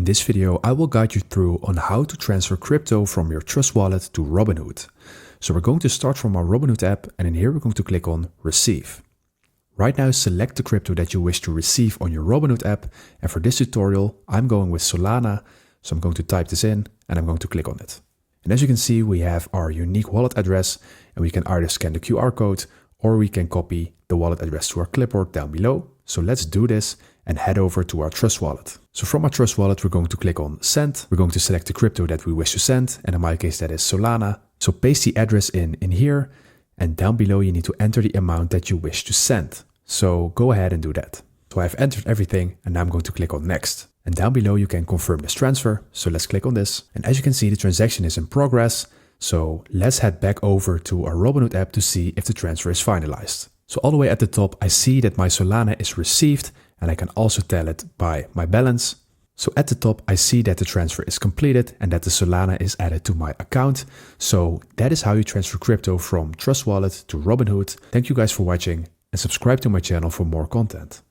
this video, I will guide you through on how to transfer crypto from your Trust Wallet to Robinhood. So we're going to start from our Robinhood app, and in here we're going to click on Receive. Right now, select the crypto that you wish to receive on your Robinhood app, and for this tutorial, I'm going with Solana, so I'm going to type this in, and I'm going to click on it. And as you can see, we have our unique wallet address, and we can either scan the QR code, or we can copy the wallet address to our clipboard down below. So let's do this and head over to our Trust Wallet. So from our Trust Wallet, we're going to click on Send. We're going to select the crypto that we wish to send, and in my case, that is Solana. So paste the address in here, and down below, you need to enter the amount that you wish to send. So go ahead and do that. So I've entered everything, and now I'm going to click on Next. And down below, you can confirm this transfer. So let's click on this. And as you can see, the transaction is in progress. So let's head back over to our Robinhood app to see if the transfer is finalized. So all the way at the top, I see that my Solana is received, and I can also tell it by my balance. So at the top, I see that the transfer is completed and that the Solana is added to my account. So that is how you transfer crypto from Trust Wallet to Robinhood. Thank you guys for watching, and subscribe to my channel for more content.